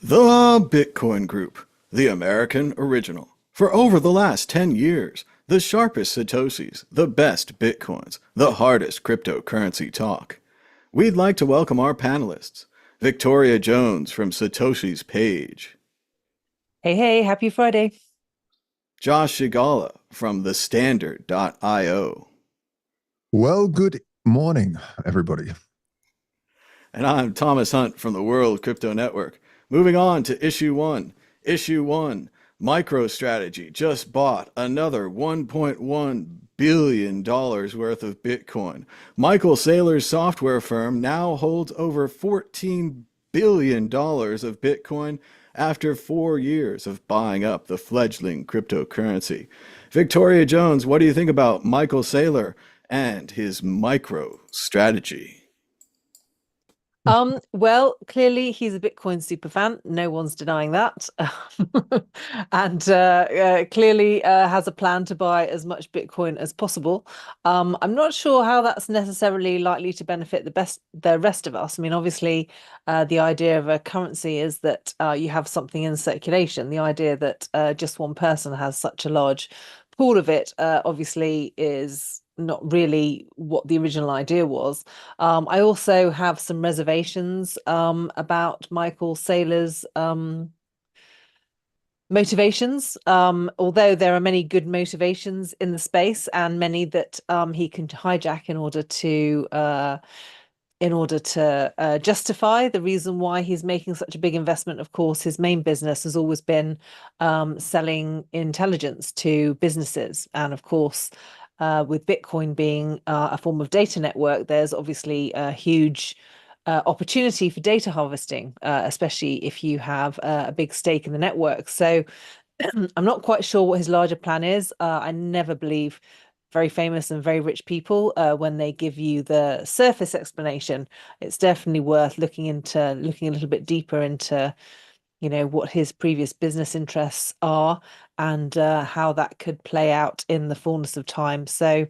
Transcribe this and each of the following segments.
The Bitcoin Group, the American original. For over the last 10 years, the sharpest Satoshis, the best Bitcoins, the hardest cryptocurrency talk. We'd like to welcome our panelists, Victoria Jones from Satoshi's Page, Hey, happy Friday. Josh Shigala from thestandard.io, Well, good morning, everybody. and I'm Thomas Hunt from the World Crypto Network. Moving on to issue one. Issue one, MicroStrategy just bought another $1.1 billion worth of Bitcoin. Michael Saylor's software firm now holds over $14 billion of Bitcoin after 4 years of buying up the fledgling cryptocurrency. Victoria Jones, what do you think about Michael Saylor and his MicroStrategy? Well, clearly he's a Bitcoin super fan. No one's denying that. And clearly has a plan to buy as much Bitcoin as possible. I'm not sure how that's necessarily likely to benefit the rest of us. I mean, obviously, the idea of a currency is that you have something in circulation. The idea that just one person has such a large pool of it obviously is not really what the original idea was. I also have some reservations about Michael Saylor's motivations, although there are many good motivations in the space and many that he can hijack in order to justify the reason why he's making such a big investment. Of course, his main business has always been selling intelligence to businesses. And of course, with Bitcoin being a form of data network, there's obviously a huge opportunity for data harvesting, especially if you have a big stake in the network. So I'm not quite sure what his larger plan is. I never believe very famous and very rich people when they give you the surface explanation. It's definitely worth looking a little bit deeper into what his previous business interests are and how that could play out in the fullness of time. So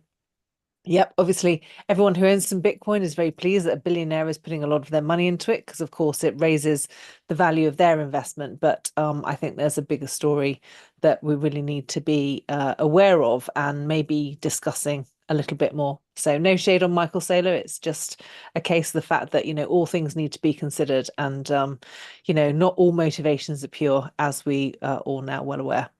yep, obviously everyone who owns some Bitcoin is very pleased that a billionaire is putting a lot of their money into it, because of course it raises the value of their investment. But I think there's a bigger story that we really need to be aware of and maybe discussing a little bit more. So no shade on Michael Saylor. It's just a case of the fact that, all things need to be considered, and, not all motivations are pure, as we are all now well aware.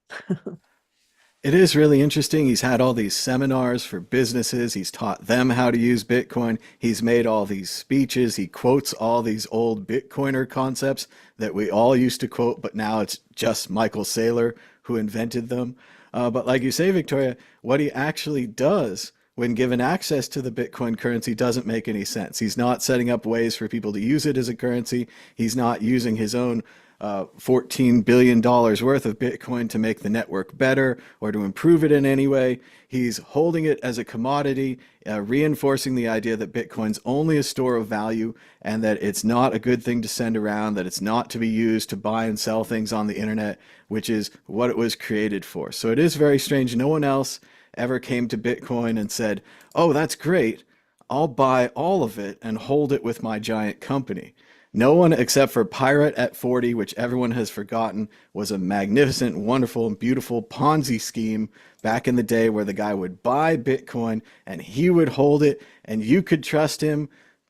It is really interesting. He's had all these seminars for businesses. He's taught them how to use Bitcoin. He's made all these speeches. He quotes all these old Bitcoiner concepts that we all used to quote, but now it's just Michael Saylor who invented them. But like you say, Victoria, what he actually does when given access to the Bitcoin currency doesn't make any sense. He's not setting up ways for people to use it as a currency. He's not using his own $14 billion worth of Bitcoin to make the network better or to improve it in any way. He's holding it as a commodity, reinforcing the idea that Bitcoin's only a store of value and that it's not a good thing to send around, that it's not to be used to buy and sell things on the internet, which is what it was created for. So it is very strange. No one else ever came to Bitcoin and said, oh, that's great. I'll buy all of it and hold it with my giant company. No one except for Pirate at 40, which everyone has forgotten, was a magnificent, wonderful, and beautiful Ponzi scheme back in the day where the guy would buy Bitcoin and he would hold it and you could trust him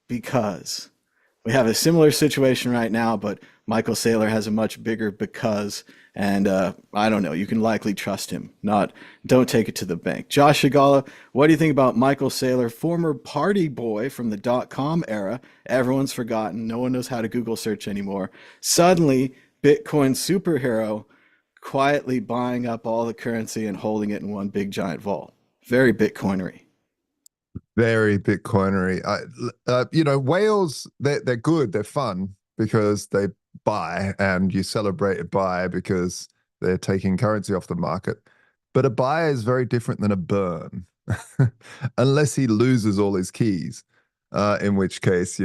because we have a similar situation right now, but Michael Saylor has a much bigger because, and I don't know, you can likely trust him. Don't take it to the bank. Josh Shigala, what do you think about Michael Saylor, former party boy from the dot-com era? Everyone's forgotten. No one knows how to Google search anymore. Suddenly, Bitcoin superhero, quietly buying up all the currency and holding it in one big giant vault. Very Bitcoinery. Very Bitcoinery. Whales, they're good, they're fun because they buy, and you celebrate a buy because they're taking currency off the market. But a buy is very different than a burn, unless he loses all his keys, in which case,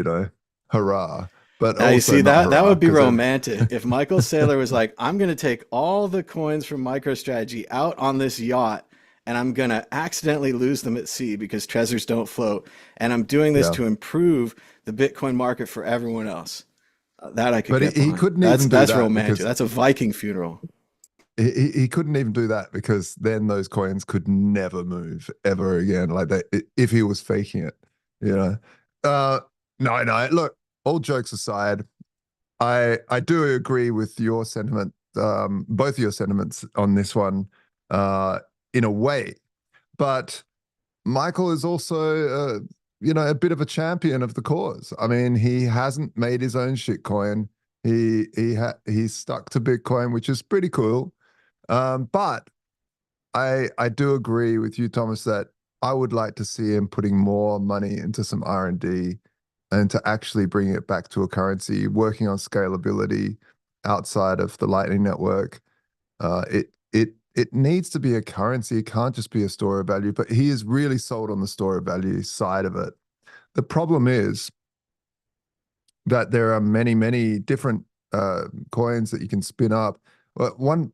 hurrah. But Now you also see not that hurrah, would be because romantic if Michael Saylor was like, I'm going to take all the coins from MicroStrategy out on this yacht and I'm going to accidentally lose them at sea because treasures don't float. And I'm doing this yeah. to improve the Bitcoin market for everyone else. That I could But get he behind. couldn't That's even do that's that romantic. because That's a Viking funeral. he couldn't even do that because then those coins could never move ever again. Like that, if he was faking it, you know. No, no. Look, all jokes aside, I do agree with your sentiment, both of your sentiments on this one, in a way. But Michael is also, a bit of a champion of the cause. I mean, he hasn't made his own shitcoin. He's stuck to Bitcoin, which is pretty cool. But I do agree with you, Thomas, that I would like to see him putting more money into some R&D and to actually bring it back to a currency, working on scalability outside of the Lightning Network. It needs to be a currency. It can't just be a store of value. But he is really sold on the store of value side of it. The problem is that there are many, many different coins that you can spin up. But one,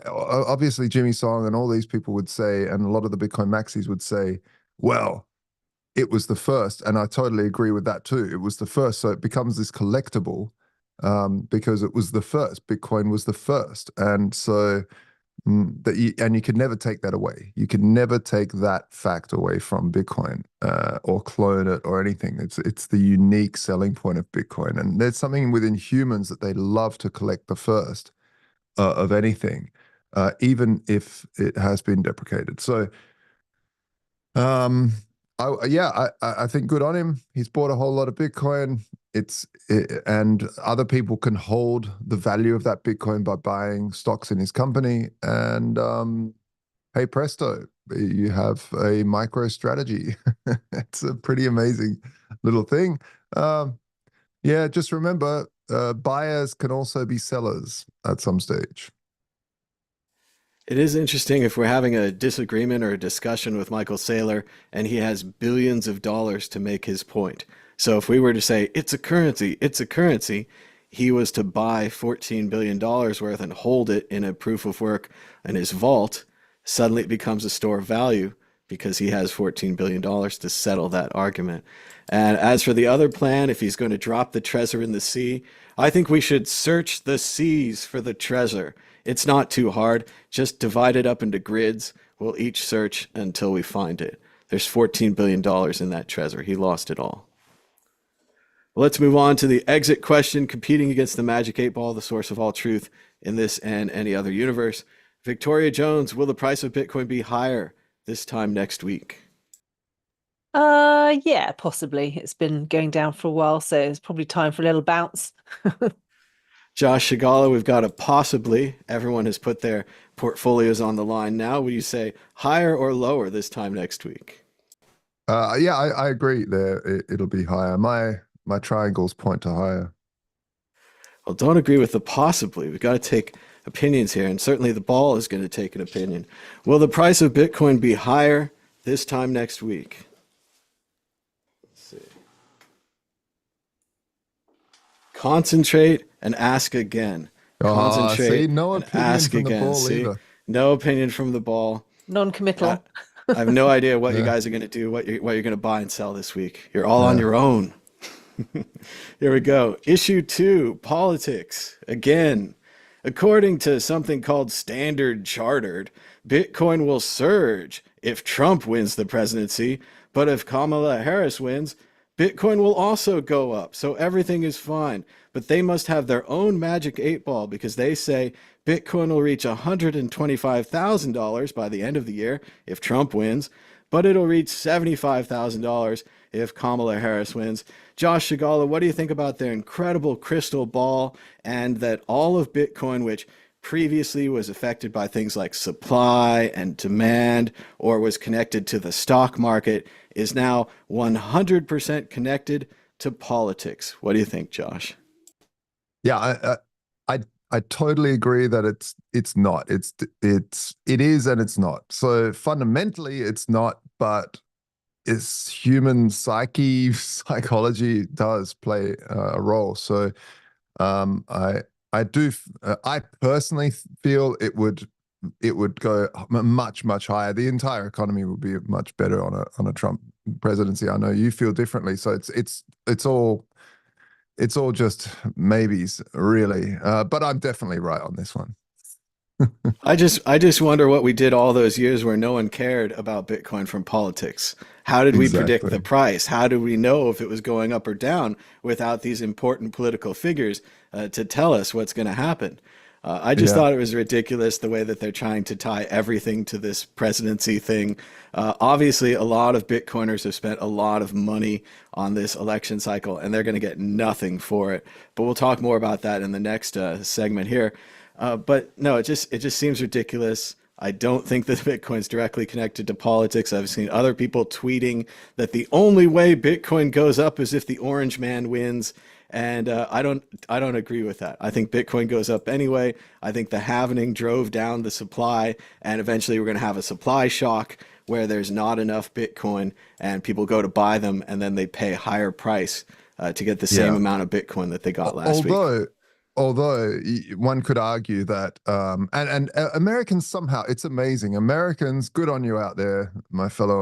obviously Jimmy Song and all these people would say, and a lot of the Bitcoin maxis would say, well, it was the first. And I totally agree with that too. It was the first. So it becomes this collectible because it was the first. Bitcoin was the first. And so you can never take that away. You can never take that fact away from Bitcoin or clone it or anything. It's the unique selling point of Bitcoin. And there's something within humans that they love to collect the first of anything, even if it has been deprecated. So, I think good on him. He's bought a whole lot of Bitcoin. And other people can hold the value of that Bitcoin by buying stocks in his company. And hey, presto, you have a MicroStrategy. It's a pretty amazing little thing. Just remember, buyers can also be sellers at some stage. It is interesting if we're having a disagreement or a discussion with Michael Saylor and he has billions of dollars to make his point. So if we were to say, it's a currency, he was to buy $14 billion worth and hold it in a proof of work in his vault, suddenly it becomes a store of value because he has $14 billion to settle that argument. And as for the other plan, if he's going to drop the treasure in the sea, I think we should search the seas for the treasure. It's not too hard. Just divide it up into grids. We'll each search until we find it. There's $14 billion in that treasure. He lost it all. Well, let's move on to the exit question, competing against the Magic 8 Ball, the source of all truth in this and any other universe. Victoria Jones, will the price of Bitcoin be higher this time next week? Yeah, possibly. It's been going down for a while, so it's probably time for a little bounce. Josh Shigala, we've got a possibly. Everyone has put their portfolios on the line now. Will you say higher or lower this time next week? I agree there. It'll be higher. My triangles point to higher. Well, don't agree with the possibly. We've got to take opinions here, and certainly the ball is going to take an opinion. Will the price of Bitcoin be higher this time next week? Let's see. Concentrate and ask again. Concentrate no and opinion ask from the again. ball See, either. no opinion from the ball. Non-committal. I have no idea what you Yeah. guys are going to do, what you're going to buy and sell this week. You're all on your own. Here we go. Issue 2, politics. Again, according to something called Standard Chartered, Bitcoin will surge if Trump wins the presidency, but if Kamala Harris wins, Bitcoin will also go up. So everything is fine. But they must have their own magic 8 ball because they say Bitcoin will reach $125,000 by the end of the year if Trump wins, but it'll reach $75,000 if Kamala Harris wins. Josh Shigala, what do you think about their incredible crystal ball and that all of Bitcoin, which previously was affected by things like supply and demand or was connected to the stock market, is now 100% connected to politics? What do you think, Josh? Yeah, I totally agree that it's not. It is and it's not. So fundamentally, it's not, but it's human psychology does play a role. So I personally feel it would go much higher. The entire economy would be much better on a Trump presidency. I know you feel differently. So it's all it's all just maybes, really. But I'm definitely right on this one. I just wonder what we did all those years where no one cared about Bitcoin from politics. How did we predict the Exactly. price? How did we know if it was going up or down without these important political figures to tell us what's going to happen? I just Yeah. thought it was ridiculous the way that they're trying to tie everything to this presidency thing. Obviously, a lot of Bitcoiners have spent a lot of money on this election cycle, and they're going to get nothing for it. But we'll talk more about that in the next segment here. But no, it just seems ridiculous. I don't think that Bitcoin's directly connected to politics. I've seen other people tweeting that the only way Bitcoin goes up is if the orange man wins, and I don't agree with that. I think Bitcoin goes up anyway. I think the halvening drove down the supply, and eventually we're going to have a supply shock where there's not enough Bitcoin, and people go to buy them, and then they pay higher price to get the same Yeah. amount of Bitcoin that they got last week. Although one could argue that Americans somehow, it's amazing. Americans, good on you out there, my fellow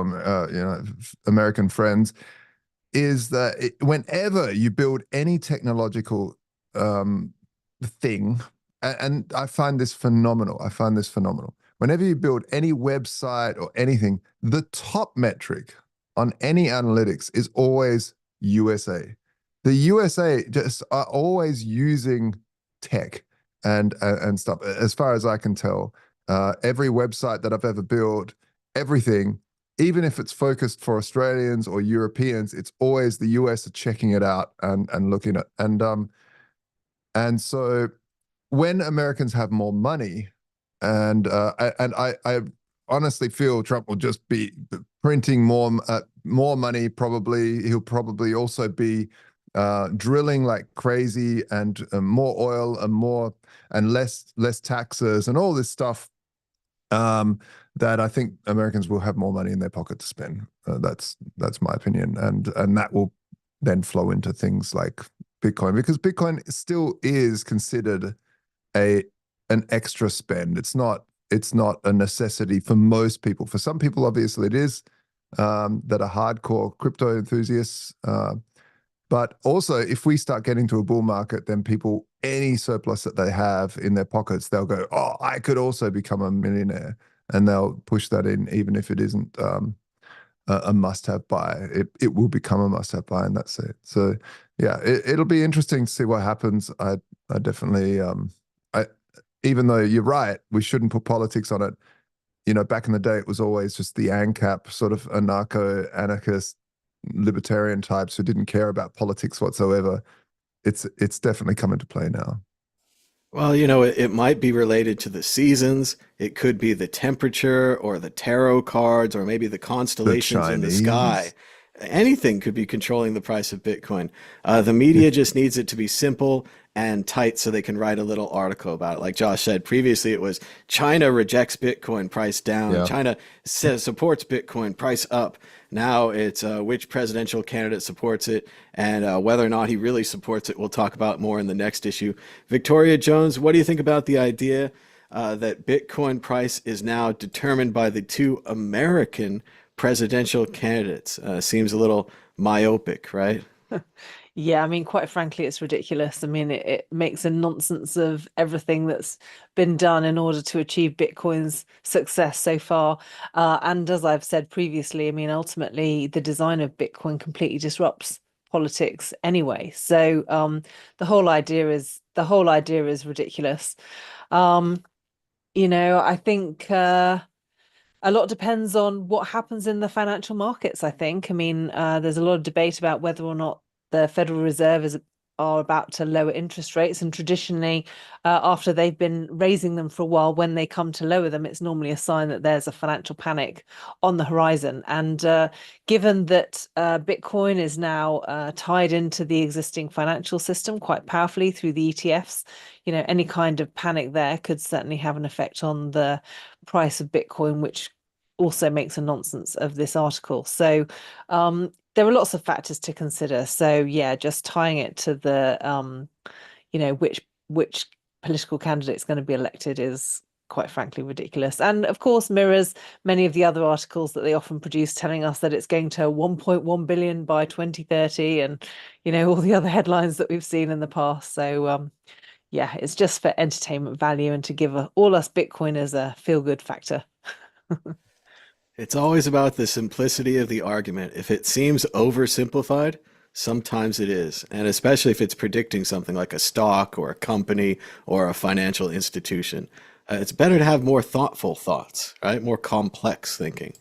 American friends, is that whenever you build any technological thing, and I find this phenomenal. I find this phenomenal. Whenever you build any website or anything, the top metric on any analytics is always USA. The USA just are always using tech and stuff. As far as I can tell, every website that I've ever built, everything, even if it's focused for Australians or Europeans, it's always the US are checking it out and looking at and so when Americans have more money, I honestly feel Trump will just be printing more money. Probably he'll probably also be drilling like crazy and more oil and less taxes and all this stuff. That I think Americans will have more money in their pocket to spend. That's my opinion, and that will then flow into things like Bitcoin, because Bitcoin still is considered an extra spend. It's not a necessity for most people. For some people, obviously, it is that are hardcore crypto enthusiasts. But also, if we start getting to a bull market, then people, any surplus that they have in their pockets, they'll go, "Oh, I could also become a millionaire," and they'll push that in, even if it isn't a must-have buy. It will become a must-have buy, and that's it. So, yeah, it'll be interesting to see what happens. I definitely, I even though you're right, we shouldn't put politics on it. You know, back in the day, it was always just the ANCAP sort of anarcho-anarchist libertarian types who didn't care about politics whatsoever. It's definitely come into play now. Well, it might be related to the seasons. It could be the temperature or the tarot cards or maybe the The constellations in the sky. Chinese. Anything could be controlling the price of Bitcoin. The media just needs it to be simple and tight so they can write a little article about it. Like Josh said previously, it was China rejects Bitcoin, price down. Yeah. China says supports Bitcoin, price up. Now it's which presidential candidate supports it and whether or not he really supports it. We'll talk about more in the next issue. Victoria Jones, what do you think about the idea that Bitcoin price is now determined by the two American presidential candidates? Seems a little myopic, right? Yeah, I mean, quite frankly, it's ridiculous. I mean, it makes a nonsense of everything that's been done in order to achieve Bitcoin's success so far. And as I've said previously, I mean, ultimately, the design of Bitcoin completely disrupts politics anyway. So the whole idea is ridiculous. Um, I think a lot depends on what happens in the financial markets, I think. I mean, there's a lot of debate about whether or not the Federal Reserve are about to lower interest rates. And traditionally, after they've been raising them for a while, when they come to lower them, it's normally a sign that there's a financial panic on the horizon. And given that Bitcoin is now tied into the existing financial system quite powerfully through the ETFs, any kind of panic there could certainly have an effect on the price of Bitcoin, which also makes a nonsense of this article. So there are lots of factors to consider. So yeah, just tying it to the which political candidate is going to be elected is quite frankly ridiculous, and of course mirrors many of the other articles that they often produce telling us that it's going to 1.1 billion by 2030, and all the other headlines that we've seen in the past. So yeah, it's just for entertainment value and to give all us Bitcoiners a feel-good factor. It's always about the simplicity of the argument. If it seems oversimplified, sometimes it is. And especially if it's predicting something like a stock or a company or a financial institution. It's better to have more thoughtful thoughts, right? More complex thinking.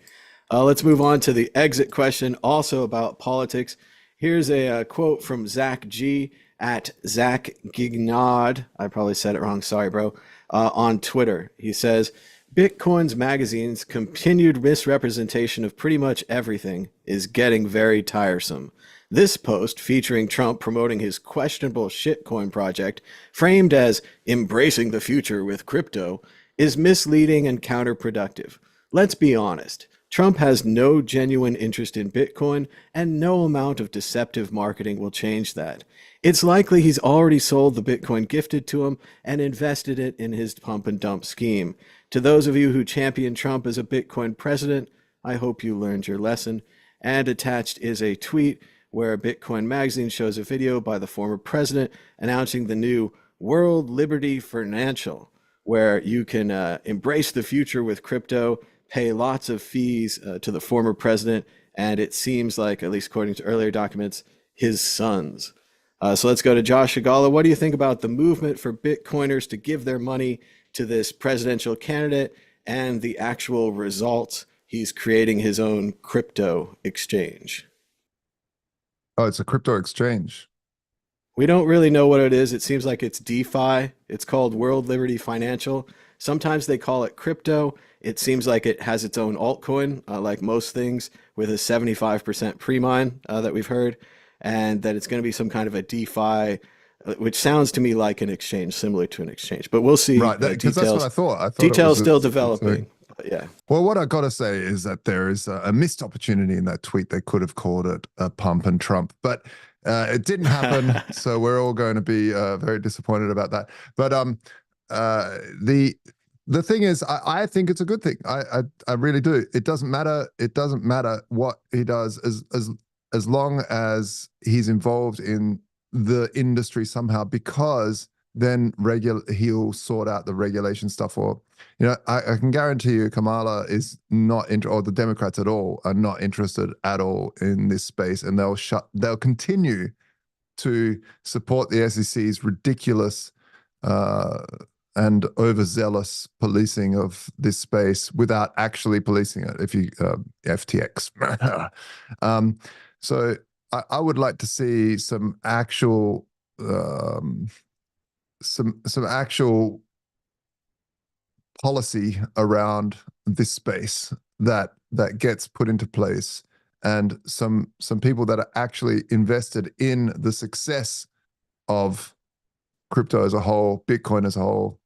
Let's move on to the exit question, also about politics. Here's a quote from ZacG at ZacGignard. I probably said it wrong. Sorry, bro. On Twitter. He says, Bitcoin's magazine's continued misrepresentation of pretty much everything is getting very tiresome. This post, featuring Trump promoting his questionable shitcoin project, framed as embracing the future with crypto, is misleading and counterproductive. Let's be honest. Trump has no genuine interest in Bitcoin, and no amount of deceptive marketing will change that. It's likely he's already sold the Bitcoin gifted to him and invested it in his pump and dump scheme. To those of you who champion Trump as a Bitcoin president, I hope you learned your lesson. And attached is a tweet where Bitcoin Magazine shows a video by the former president announcing the new World Liberty Financial, where you can embrace the future with crypto, pay lots of fees to the former president, and it seems like, at least according to earlier documents, his sons. So let's go to Josh Agala. What do you think about the movement for Bitcoiners to give their money to this presidential candidate and the actual results? He's creating his own crypto exchange. Oh, it's a crypto exchange. We don't really know what it is. It seems like it's DeFi. It's called World Liberty Financial. Sometimes they call it crypto. It seems like it has its own altcoin, like most things, with a 75% pre-mine that we've heard, and that it's going to be some kind of a DeFi, which sounds to me like an exchange, similar to an exchange. But we'll see. Right, because that's what I thought. I thought details still developing. But yeah. Well, what I got to say is that there is a missed opportunity in that tweet. They could have called it a pump and Trump, but it didn't happen. So we're all going to be very disappointed about that. But the thing is, I think it's a good thing. I really do. It doesn't matter. It doesn't matter what he does as long as he's involved in the industry somehow, because then he'll sort out the regulation stuff. Or, I can guarantee you Kamala is not or the Democrats at all are not interested at all in this space, and they'll continue to support the SEC's ridiculous and overzealous policing of this space without actually policing it. If you FTX, so I would like to see some actual some actual policy around this space that gets put into place, and some people that are actually invested in the success of crypto as a whole, Bitcoin as a whole,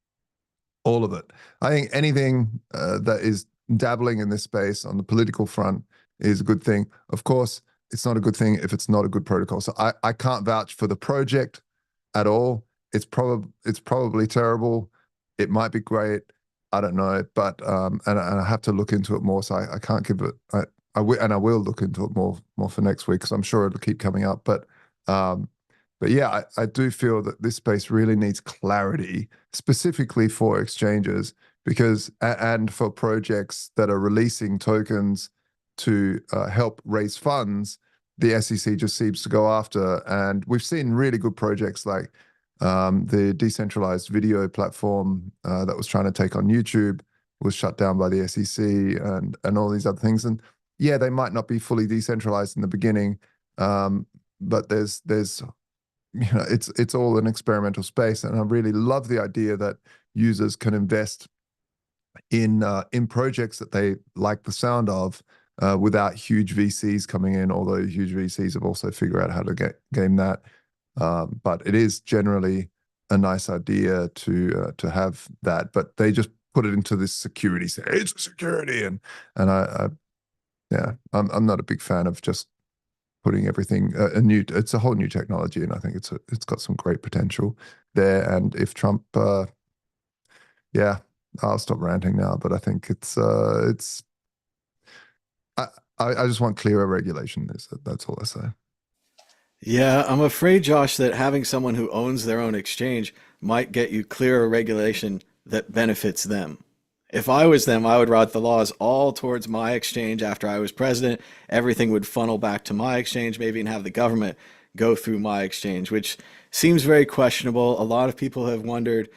all of it. I think anything that is dabbling in this space on the political front is a good thing. Of course, it's not a good thing if it's not a good protocol. So I can't vouch for the project at all. It's probably terrible. It might be great. I don't know, but and I have to look into it more. So I can't give it. I will look into it more for next week, because I'm sure it'll keep coming up. But yeah, I do feel that this space really needs clarity, specifically for exchanges, because and for projects that are releasing tokens to help raise funds. The SEC just seems to go after, and we've seen really good projects like the decentralized video platform that was trying to take on YouTube was shut down by the SEC, and all these other things. And yeah, they might not be fully decentralized in the beginning, but there's it's all an experimental space, and I really love the idea that users can invest in projects that they like the sound of without huge VCs coming in. Although huge VCs have also figured out how to game that. But it is generally a nice idea to have that, but they just put it into this security. Say it's a security, and I'm not a big fan of just putting everything it's a whole new technology, and I think it's got some great potential there. And if Trump, I'll stop ranting now, but I think it's I, I just want clearer regulation. That's all I say. Yeah, I'm afraid, Josh, that having someone who owns their own exchange might get you clearer regulation that benefits them. If I was them, I would write the laws all towards my exchange after I was president. Everything would funnel back to my exchange, maybe, and have the government go through my exchange, which seems very questionable. A lot of people have wondered.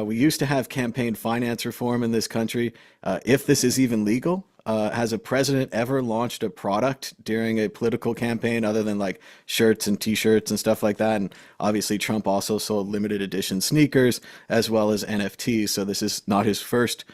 We used to have campaign finance reform in this country. If this is even legal, has a president ever launched a product during a political campaign other than like shirts and t-shirts and stuff like that? And obviously Trump also sold limited edition sneakers as well as NFTs. So this is not his first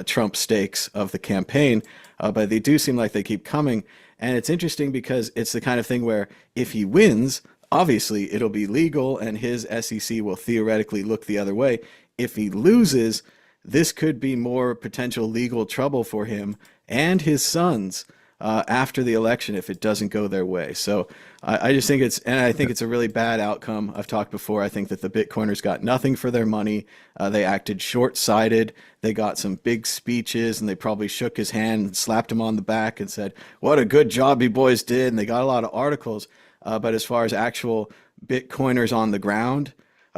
Trump stakes of the campaign, but they do seem like they keep coming. And it's interesting because it's the kind of thing where if he wins, obviously it'll be legal and his SEC will theoretically look the other way. If he loses, this could be more potential legal trouble for him and his sons after the election if it doesn't go their way. So I just think I think it's a really bad outcome. I've talked before. I think that the Bitcoiners got nothing for their money. They acted short-sighted. They got some big speeches, and they probably shook his hand and slapped him on the back and said, "What a good job you boys did." And they got a lot of articles. But as far as actual Bitcoiners on the ground,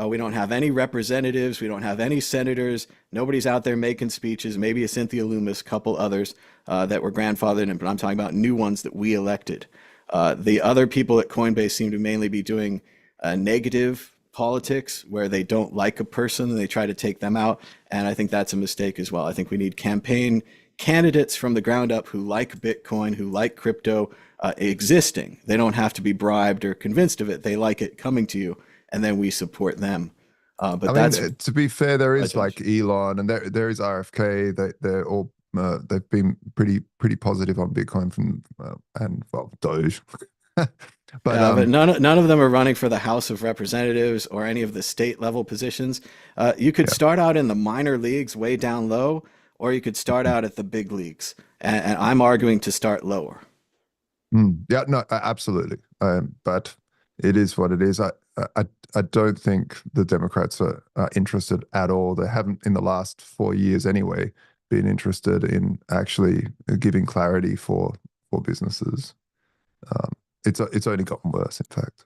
we don't have any representatives. We don't have any senators. Nobody's out there making speeches. Maybe a Cynthia Loomis, a couple others that were grandfathered in, but I'm talking about new ones that we elected. The other people at Coinbase seem to mainly be doing negative politics where they don't like a person and they try to take them out. And I think that's a mistake as well. I think we need campaign candidates from the ground up who like Bitcoin, who like crypto existing. They don't have to be bribed or convinced of it. They like it coming to you, and then we support them. But that's to be fair, there is Josh. like Elon and there is RFK. They're all they've been pretty positive on Bitcoin from and well Doge. But none of them are running for the House of Representatives or any of the state level positions. You could start out in the minor leagues way down low, or you could start out at the big leagues. And I'm arguing to start lower. Yeah, no, absolutely. But it is what it is. I don't think the Democrats are interested at all. They haven't in the last 4 years anyway been interested in actually giving clarity for businesses. It's only gotten worse, in fact.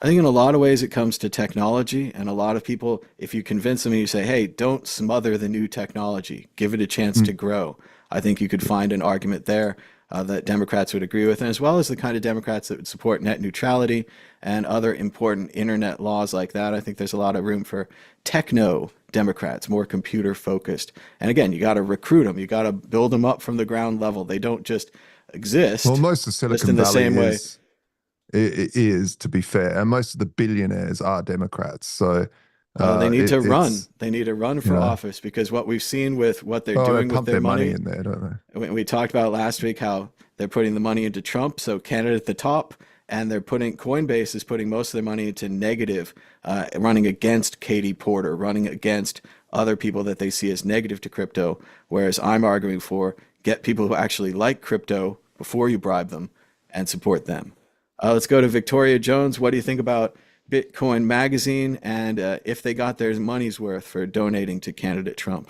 I think in a lot of ways it comes to technology, and a lot of people, if you convince them and you say, hey, don't smother the new technology, give it a chance to grow, I think you could find an argument there that Democrats would agree with, and as well as the kind of Democrats that would support net neutrality and other important internet laws like that. I think there's a lot of room for techno Democrats, more computer focused. And again, you got to recruit them. You got to build them up from the ground level. They don't just exist. Well, most of Silicon in the Valley same way. Is, to be fair, and most of the billionaires are Democrats. So they need to run. They need to run for office, because what we've seen with what they're doing with their money in there, don't they? We talked about last week how they're putting the money into Trump, so Canada at the top, and they're putting Coinbase is putting most of their money into negative, running against Katie Porter, running against other people that they see as negative to crypto. Whereas I'm arguing for get people who actually like crypto before you bribe them and support them. Let's go to Victoria Jones. What do you think about Bitcoin Magazine and if they got their money's worth for donating to candidate Trump?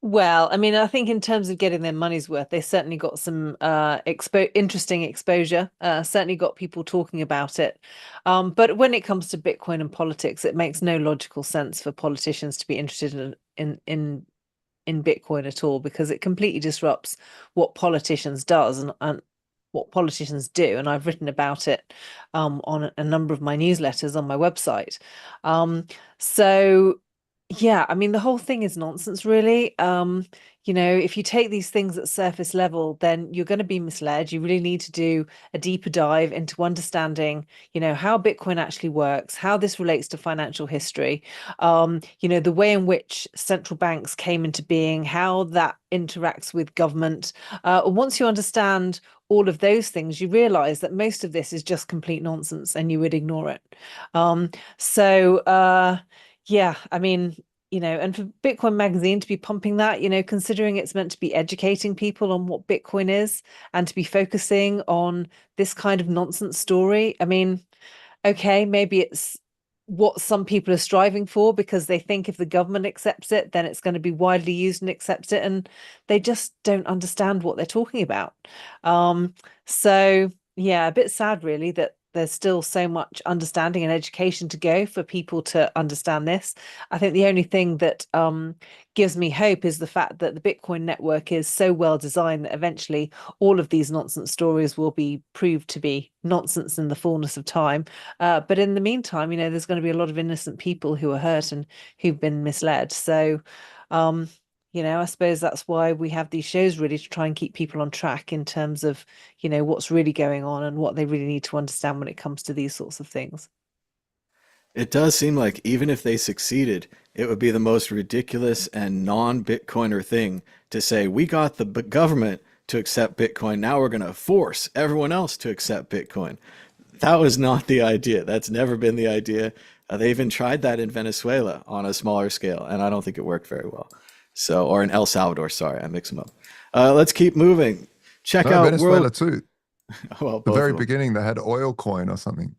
Well, I mean, I think in terms of getting their money's worth, they certainly got some interesting exposure, certainly got people talking about it. But when it comes to Bitcoin and politics, it makes no logical sense for politicians to be interested in Bitcoin at all, because it completely disrupts what politicians does and what politicians do. And I've written about it on a number of my newsletters on my website. So yeah, I mean, the whole thing is nonsense, really. If you take these things at surface level, then you're going to be misled. You really need to do a deeper dive into understanding, how Bitcoin actually works, how this relates to financial history, the way in which central banks came into being, how that interacts with government. Once you understand all of those things, you realize that most of this is just complete nonsense and you would ignore it. Yeah, I mean, and for Bitcoin Magazine to be pumping that, considering it's meant to be educating people on what Bitcoin is and to be focusing on this kind of nonsense story. I mean, okay, maybe it's what some people are striving for, because they think if the government accepts it, then it's going to be widely used and accepts it, and they just don't understand what they're talking about. So yeah, a bit sad really that there's still so much understanding and education to go for people to understand this. I think the only thing that gives me hope is the fact that the Bitcoin network is so well designed that eventually all of these nonsense stories will be proved to be nonsense in the fullness of time. But in the meantime, there's going to be a lot of innocent people who are hurt and who've been misled. So, I suppose that's why we have these shows, really, to try and keep people on track in terms of, what's really going on and what they really need to understand when it comes to these sorts of things. It does seem like even if they succeeded, it would be the most ridiculous and non-Bitcoiner thing to say, we got the government to accept Bitcoin. Now we're going to force everyone else to accept Bitcoin. That was not the idea. That's never been the idea. They even tried that in Venezuela on a smaller scale, and I don't think it worked very well. So, or in El Salvador, sorry, I mix them up. Let's keep moving. Check No, out Venezuela too. Well, The both very of them. beginning, they had oil coin or something.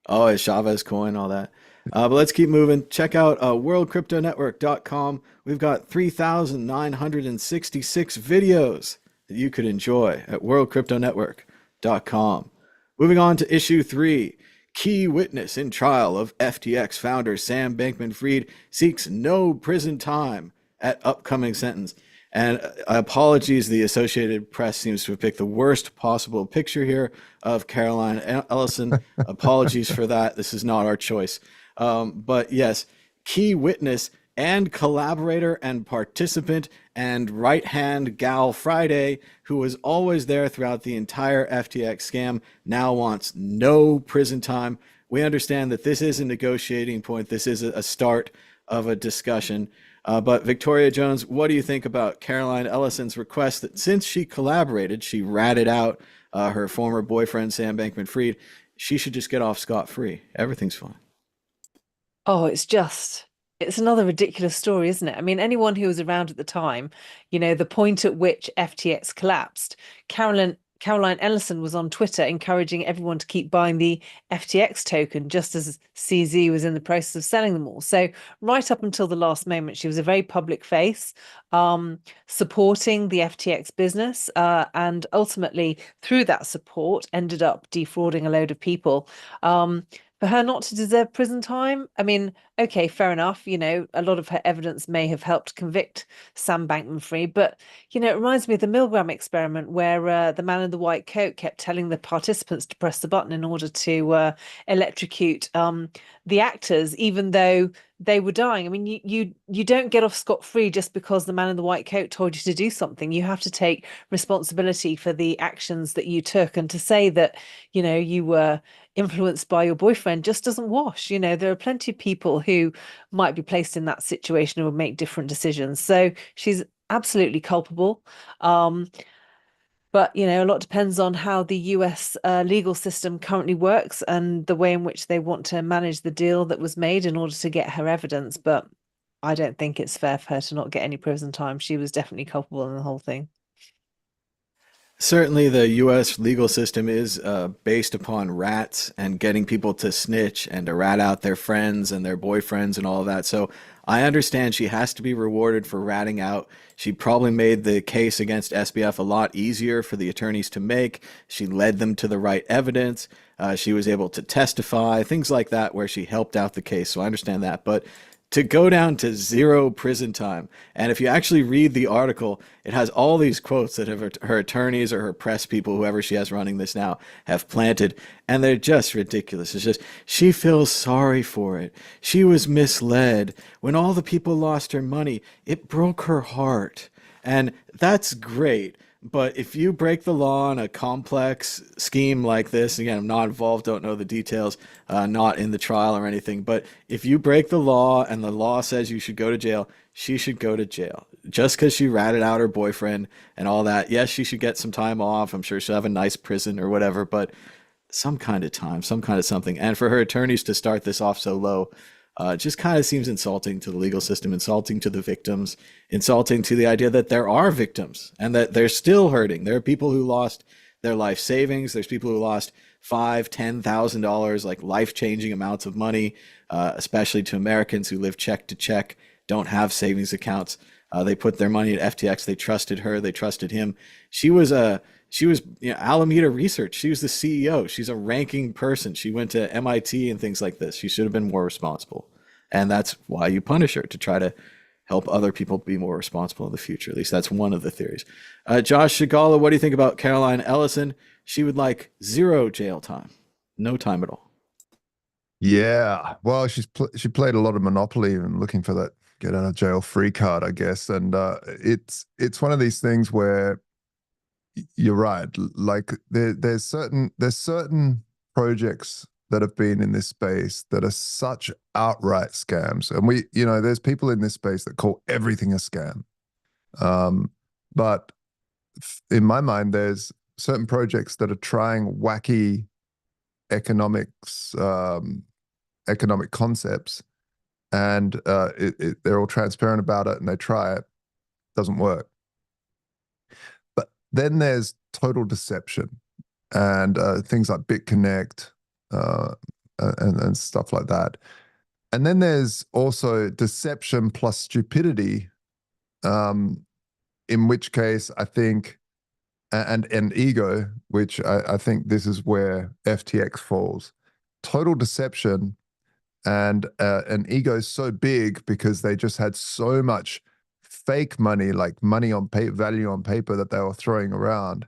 Oh, Chavez coin, all that. But let's keep moving. Check out worldcryptonetwork.com. We've got 3,966 videos that you could enjoy at worldcryptonetwork.com. Moving on to issue 3. Key witness in trial of FTX founder Sam Bankman-Fried seeks no prison time at upcoming sentence. And apologies, the Associated Press seems to have picked the worst possible picture here of Caroline Ellison. Apologies for that. This is not our choice. But yes, key witness and collaborator and participant and right-hand gal Friday, who was always there throughout the entire FTX scam, now wants no prison time. We understand that this is a negotiating point. This is a start of a discussion. But Victoria Jones, what do you think about Caroline Ellison's request that since she collaborated, she ratted out her former boyfriend, Sam Bankman-Fried, she should just get off scot-free? Everything's fine. Oh, it's another ridiculous story, isn't it? I mean, anyone who was around at the time, the point at which FTX collapsed, Caroline Ellison was on Twitter encouraging everyone to keep buying the FTX token, just as CZ was in the process of selling them all. So right up until the last moment, she was a very public face, supporting the FTX business, and ultimately through that support ended up defrauding a load of people. For her not to deserve prison time, I mean, okay, fair enough. A lot of her evidence may have helped convict Sam Bankman-Fried, but it reminds me of the Milgram experiment where the man in the white coat kept telling the participants to press the button in order to electrocute the actors, even though they were dying. I mean, you don't get off scot-free just because the man in the white coat told you to do something. You have to take responsibility for the actions that you took, and to say that you were influenced by your boyfriend just doesn't wash. There are plenty of people who might be placed in that situation and would make different decisions. So she's absolutely culpable. But a lot depends on how the US legal system currently works and the way in which they want to manage the deal that was made in order to get her evidence. But I don't think it's fair for her to not get any prison time. She was definitely culpable in the whole thing. Certainly, the U.S. legal system is based upon rats and getting people to snitch and to rat out their friends and their boyfriends and all of that. So I understand she has to be rewarded for ratting out. She probably made the case against SBF a lot easier for the attorneys to make. She led them to the right evidence. She was able to testify, things like that, where she helped out the case. So I understand that. But to go down to 0 prison time. And if you actually read the article, it has all these quotes that her attorneys or her press people, whoever she has running this now, have planted. And they're just ridiculous. It's just, she feels sorry for it. She was misled. When all the people lost her money, it broke her heart. And that's great. But if you break the law on a complex scheme like this, again, I'm not involved, don't know the details, not in the trial or anything, but if you break the law and the law says you should go to jail, she should go to jail. Just because she ratted out her boyfriend and all that, yes, she should get some time off. I'm sure she'll have a nice prison or whatever, but some kind of time, some kind of something. And for her attorneys to start this off so low, just kind of seems insulting to the legal system, insulting to the victims, insulting to the idea that there are victims and that they're still hurting. There are people who lost their life savings. There's people who lost $5,000, $10,000, like life-changing amounts of money, especially to Americans who live check to check, don't have savings accounts. They put their money at FTX. They trusted her. They trusted him. She was Alameda Research. She was the CEO. She's a ranking person. She went to MIT and things like this. She should have been more responsible. And that's why you punish her, to try to help other people be more responsible in the future. At least that's one of the theories. Josh Shigala, what do you think about Caroline Ellison? She would like 0 jail time, no time at all. Yeah, well, she played a lot of Monopoly and looking for that get out of jail free card, I guess. And it's one of these things where you're right. Like there's certain projects that have been in this space that are such outright scams, and there's people in this space that call everything a scam. But in my mind, there's certain projects that are trying wacky economic concepts, and they're all transparent about it, and they try it, doesn't work. But then there's total deception and things like BitConnect and stuff like that. And then there's also deception plus stupidity, in which case I think, and ego, which I think this is where FTX falls. Total deception and an ego so big because they just had so much fake money, like money on paper, value on paper, that they were throwing around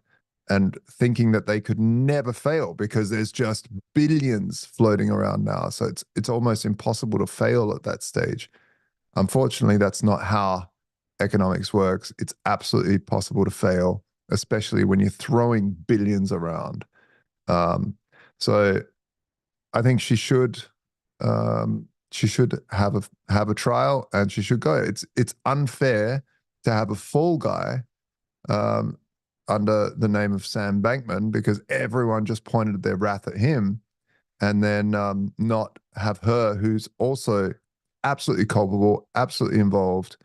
and thinking that they could never fail because there's just billions floating around now. So it's almost impossible to fail at that stage. Unfortunately, that's not how economics works. It's absolutely possible to fail, especially when you're throwing billions around. So I think she should have a trial, and she should go. It's unfair to have a fall guy under the name of Sam Bankman, because everyone just pointed their wrath at him, and then not have her, who's also absolutely culpable, absolutely involved.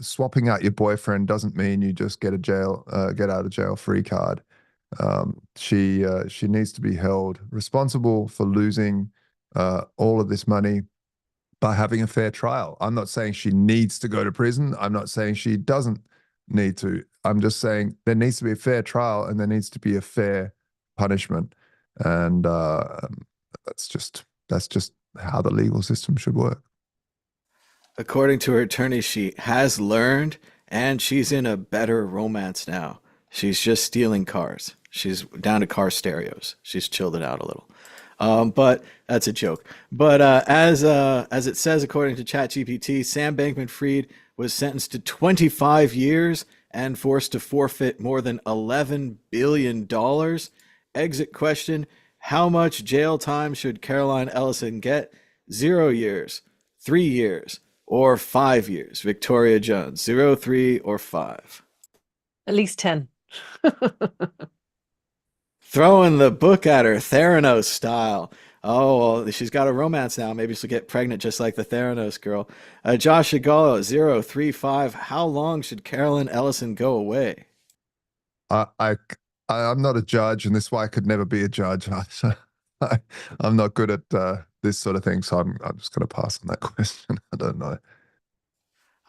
Swapping out your boyfriend doesn't mean you just get get out of jail free card. She needs to be held responsible for losing all of this money by having a fair trial. I'm not saying she needs to go to prison. I'm not saying she doesn't need to. I'm just saying there needs to be a fair trial, and there needs to be a fair punishment. And that's just how the legal system should work. According to her attorney, she has learned, and she's in a better romance now. She's just stealing cars. She's down to car stereos. She's chilled it out a little. But that's a joke. But as it says, according to ChatGPT, Sam Bankman-Fried was sentenced to 25 years and forced to forfeit more than $11 billion. Exit question: how much jail time should Caroline Ellison get? 0 years, 3 years, or 5 years? Victoria Jones, 0, 3, or 5? At least 10. Throwing the book at her, Theranos style. Oh, well, she's got a romance now. Maybe she'll get pregnant just like the Theranos girl. Josh Igalo, 0, 3, 5. How long should Caroline Ellison go away? I'm not a judge, and this is why I could never be a judge. I'm not good at this sort of thing, so I'm just going to pass on that question. I don't know.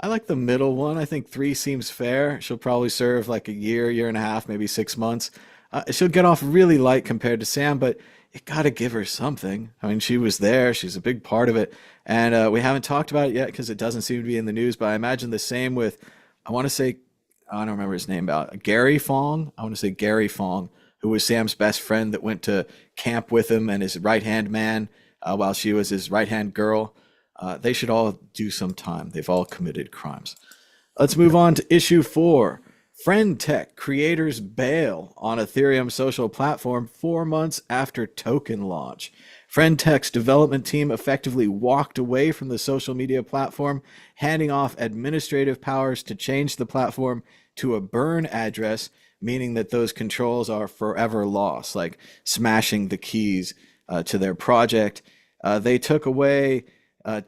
I like the middle one. I think 3 seems fair. She'll probably serve like a year and a half, maybe 6 months. She'll get off really light compared to Sam, but you got to give her something. I mean, she was there. She's a big part of it. And we haven't talked about it yet because it doesn't seem to be in the news, but I imagine the same with, I want to say, I don't remember his name, Gary Fong. I want to say Gary Fong, who was Sam's best friend that went to camp with him, and his right-hand man while she was his right-hand girl. They should all do some time. They've all committed crimes. Let's move on to issue 4. Friend.tech creators bail on Ethereum social platform 4 months after token launch. Friend.tech's development team effectively walked away from the social media platform, handing off administrative powers to change the platform to a burn address, meaning that those controls are forever lost, like smashing the keys to their project. They took away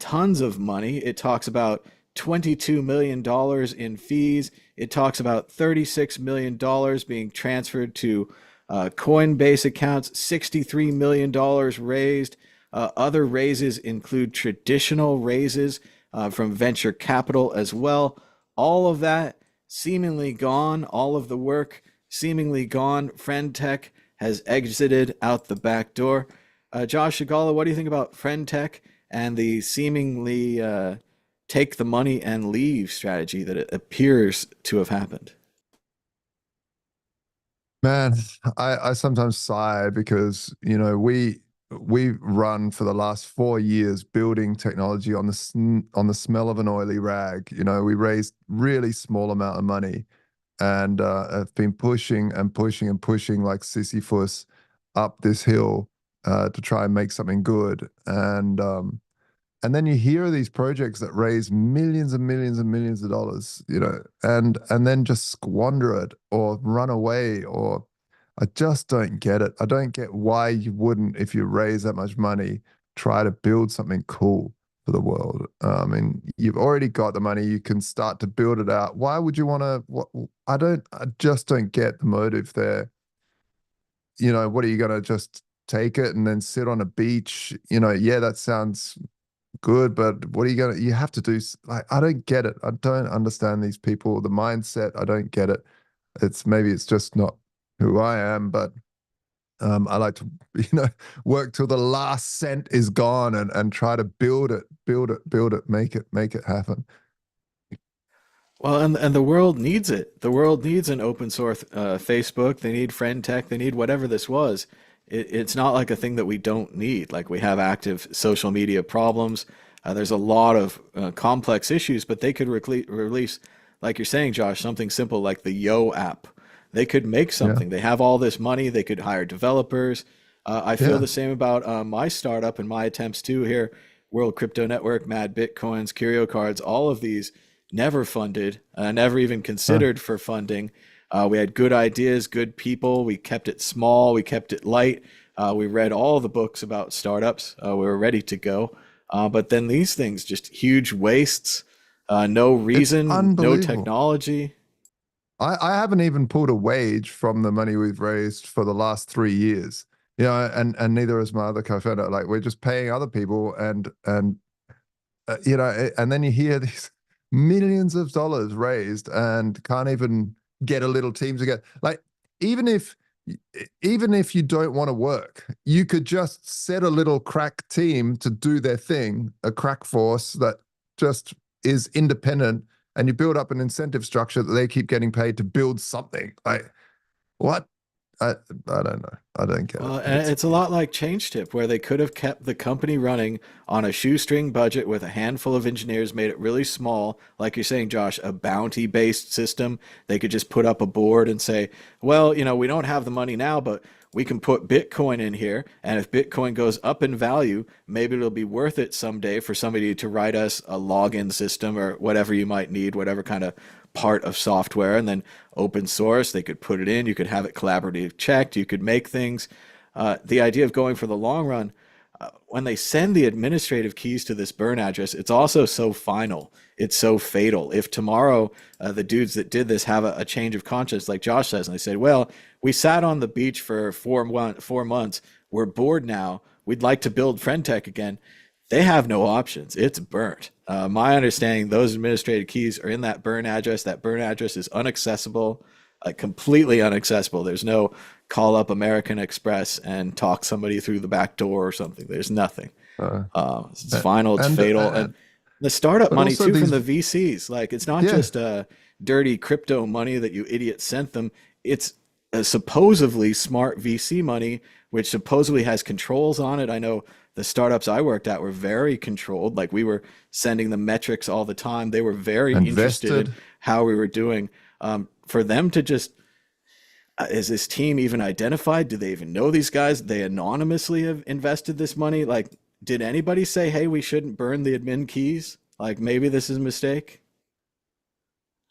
tons of money. It talks about $22 million in fees. It talks about $36 million being transferred to Coinbase accounts, $63 million raised. Other raises include traditional raises from venture capital as well. All of that seemingly gone, all of the work seemingly gone. Friend.tech has exited out the back door. Josh Shigala, what do you think about Friend.tech and the seemingly take the money and leave strategy that it appears to have happened? Man, I sometimes sigh because, you know, we run for the last 4 years building technology on the smell of an oily rag. You know, we raised really small amount of money and have been pushing and pushing and pushing like Sisyphus up this hill to try and make something good. And then you hear of these projects that raise millions and millions and millions of dollars, you know, and then just squander it or run away. Or I just don't get it. I don't get why you wouldn't, if you raise that much money, try to build something cool for the world. I mean, you've already got the money. You can start to build it out. Why would you want to? I just don't get the motive there. You know, what are you going to just take it and then sit on a beach? You know, yeah, that sounds good, but what are you gonna, you have to do, like, I don't get it. I don't understand these people, the mindset. I don't get it. Maybe it's just not who I am, but I like to, you know, work till the last cent is gone and try to build it, make it happen. Well, and the world needs it. The world needs an open source Facebook. They need Friend.tech. They need whatever this was. It's not like a thing that we don't need. Like, we have active social media problems. There's a lot of complex issues, but they could release, like you're saying, Josh, something simple like the Yo app. They could make Yeah, something. They have all this money. They could hire developers. I feel yeah, the same about my startup and my attempts too here. World Crypto Network, Mad Bitcoins, Curio Cards, all of these never funded, never even uh, considered for funding. We had good ideas, good people. We kept it small. We kept it light. We read all the books about startups. We were ready to go. But then these things, just huge wastes, no it's reason, no unbelievable. technology. I haven't even pulled a wage from the money we've raised for the last 3 years. You know, and neither is my other co-founder. Like, we're just paying other people, and you know, and then you hear these millions of dollars raised and can't even get a little team together. Like, even if even if you don't want to work, you could just set a little crack team to do their thing, a crack force that just is independent, and you build up an incentive structure that they keep getting paid to build something. Like, what? I don't know. I don't get it. Well, and it's a lot like ChangeTip, where they could have kept the company running on a shoestring budget with a handful of engineers, made it really small. Like you're saying, Josh, a bounty-based system. They could just put up a board and say, well, you know, we don't have the money now, but we can put Bitcoin in here. And if Bitcoin goes up in value, maybe it'll be worth it someday for somebody to write us a login system or whatever you might need, whatever kind of part of software. And then open source, they could put it in, you could have it collaborative checked, you could make things. The idea of going for the long run, when they send the administrative keys to this burn address, it's also so final. It's so fatal. If tomorrow the dudes that did this have a change of conscience, like Josh says, and they said, well, we sat on the beach for 4 months, we're bored now, we'd like to build Friend.tech again, they have no options. It's burnt. My understanding, those administrative keys are in that burn address. That burn address is unaccessible, completely unaccessible. There's no call up American Express and talk somebody through the back door or something. There's nothing. Uh, It's final. It's and fatal. And the startup but money also too from these, the VCs. Like, it's not yeah, just dirty crypto money that you idiots sent them. It's a supposedly smart VC money, which supposedly has controls on it. I know the startups I worked at were very controlled. Like, we were sending them metrics all the time. They were very interested in invested. how we were doing. For them to just, is this team even identified? Do they even know these guys? They anonymously have invested this money. Like, did anybody say, hey, we shouldn't burn the admin keys? Like, maybe this is a mistake?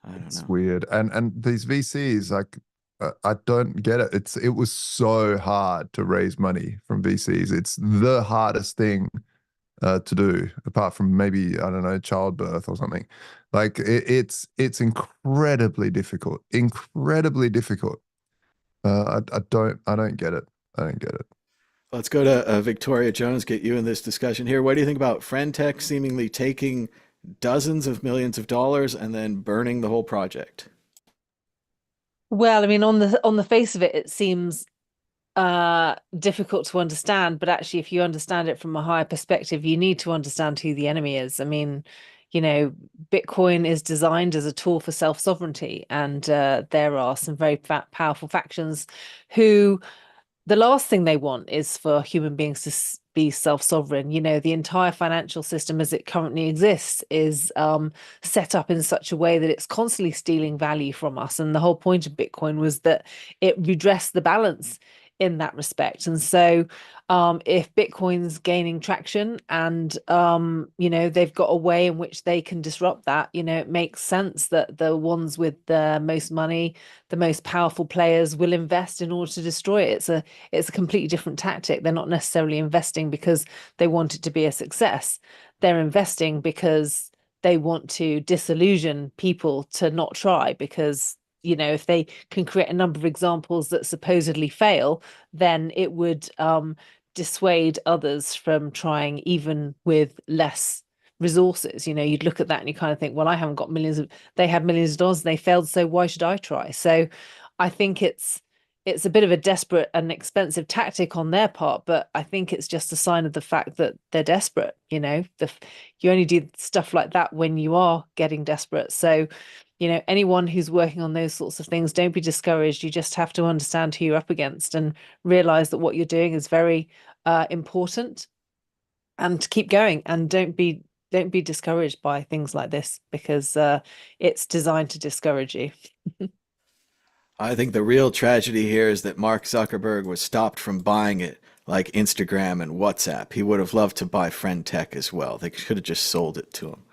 I don't It's know. weird. And these VCs, like, I don't get it. It was so hard to raise money from VCs. It's the hardest thing to do, apart from maybe, I don't know, childbirth or something. Like, it's incredibly difficult, incredibly difficult. I don't get it. I don't get it. Let's go to Victoria Jones, get you in this discussion here. What do you think about Friend.tech seemingly taking dozens of millions of dollars and then burning the whole project? Well, I mean, on the face of it, it seems difficult to understand, but actually, if you understand it from a higher perspective, you need to understand who the enemy is. I mean, Bitcoin is designed as a tool for self-sovereignty, and there are some very powerful factions who the last thing they want is for human beings to be self-sovereign. The entire financial system as it currently exists is set up in such a way that it's constantly stealing value from us. And the whole point of Bitcoin was that it redressed the balance in that respect. And so if Bitcoin's gaining traction and they've got a way in which they can disrupt that, it makes sense that the ones with the most money, the most powerful players will invest in order to destroy it. It's a completely different tactic. They're not necessarily investing because they want it to be a success. They're investing because they want to disillusion people to not try, because if they can create a number of examples that supposedly fail, then it would dissuade others from trying, even with less resources. You'd look at that and you kind of think, well, I haven't got they had millions of dollars and they failed, so why should I try? So I think it's a bit of a desperate and expensive tactic on their part, but I think it's just a sign of the fact that they're desperate. You only do stuff like that when you are getting desperate. So anyone who's working on those sorts of things, don't be discouraged. You just have to understand who you're up against and realize that what you're doing is very important, and keep going, and don't be discouraged by things like this, because it's designed to discourage you. I think the real tragedy here is that Mark Zuckerberg was stopped from buying it like Instagram and WhatsApp. He would have loved to buy Friend.tech as well. They could have just sold it to him.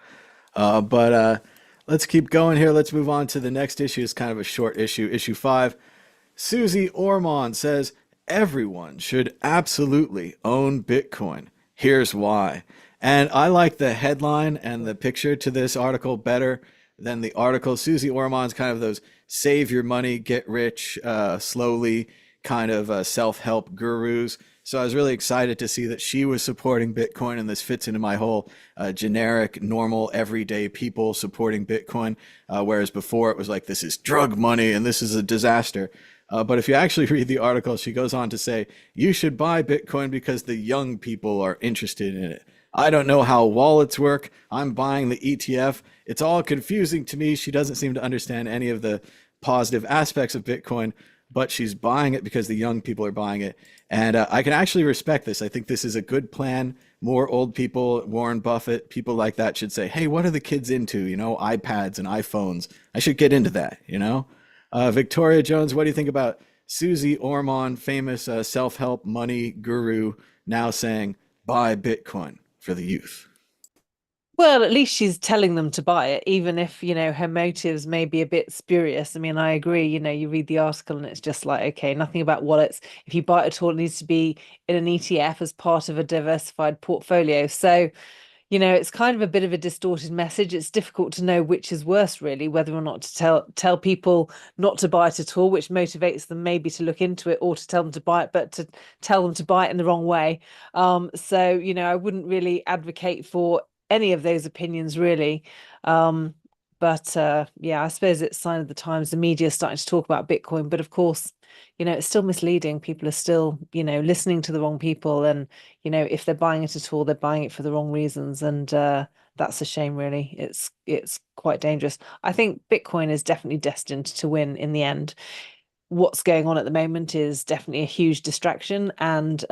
But let's keep going here. Let's move on to the next issue. It's kind of a short issue, issue 5. Suze Orman says everyone should absolutely own Bitcoin. Here's why. And I like the headline and the picture to this article better than the article. Suze Orman's kind of those save your money, get rich slowly kind of self-help gurus. So I was really excited to see that she was supporting Bitcoin, and this fits into my whole generic, normal, everyday people supporting Bitcoin. Whereas before it was like, this is drug money and this is a disaster. But if you actually read the article, she goes on to say, you should buy Bitcoin because the young people are interested in it. I don't know how wallets work. I'm buying the ETF. It's all confusing to me. She doesn't seem to understand any of the positive aspects of Bitcoin, but she's buying it because the young people are buying it. And I can actually respect this. I think this is a good plan. More old people, Warren Buffett, people like that should say, hey, what are the kids into? iPads and iPhones. I should get into that, Victoria Jones, what do you think about Suze Orman, famous self-help money guru, now saying, buy Bitcoin for the youth? Well, at least she's telling them to buy it, even if, her motives may be a bit spurious. I mean, I agree, you read the article and it's just like, okay, nothing about wallets. If you buy it at all, it needs to be in an ETF as part of a diversified portfolio. So, it's kind of a bit of a distorted message. It's difficult to know which is worse, really, whether or not to tell people not to buy it at all, which motivates them maybe to look into it, or to tell them to buy it, but to tell them to buy it in the wrong way. So, I wouldn't really advocate for any of those opinions, really. But yeah, I suppose it's a sign of the times. The media is starting to talk about Bitcoin, but of course, it's still misleading. People are still, listening to the wrong people, and if they're buying it at all, they're buying it for the wrong reasons, and that's a shame, really. It's quite dangerous. I think Bitcoin is definitely destined to win in the end. What's going on at the moment is definitely a huge distraction, and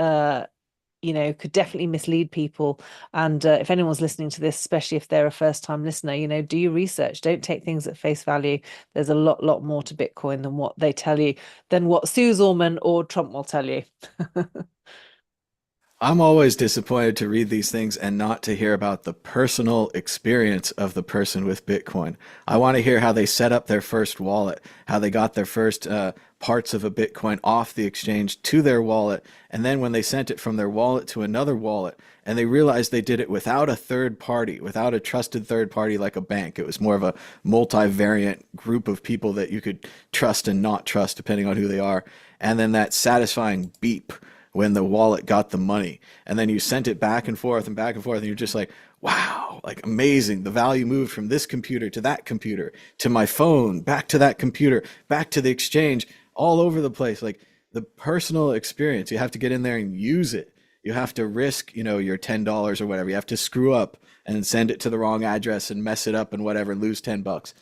could definitely mislead people. And if anyone's listening to this, especially if they're a first-time listener, do your research. Don't take things at face value. There's a lot more to Bitcoin than what they tell you, than what Suze Orman or Trump will tell you. I'm always disappointed to read these things and not to hear about the personal experience of the person with Bitcoin. I want to hear how they set up their first wallet, how they got their first parts of a Bitcoin off the exchange to their wallet, and then when they sent it from their wallet to another wallet, and they realized they did it without a third party, without a trusted third party like a bank. It was more of a multivariant group of people that you could trust and not trust depending on who they are. And then that satisfying beep when the wallet got the money, and then you sent it back and forth and back and forth, and you're just like, wow, like amazing. The value moved from this computer to that computer to my phone, back to that computer, back to the exchange, all over the place. Like the personal experience, you have to get in there and use it. You have to risk, your $10 or whatever. You have to screw up and send it to the wrong address and mess it up and whatever, and lose $10.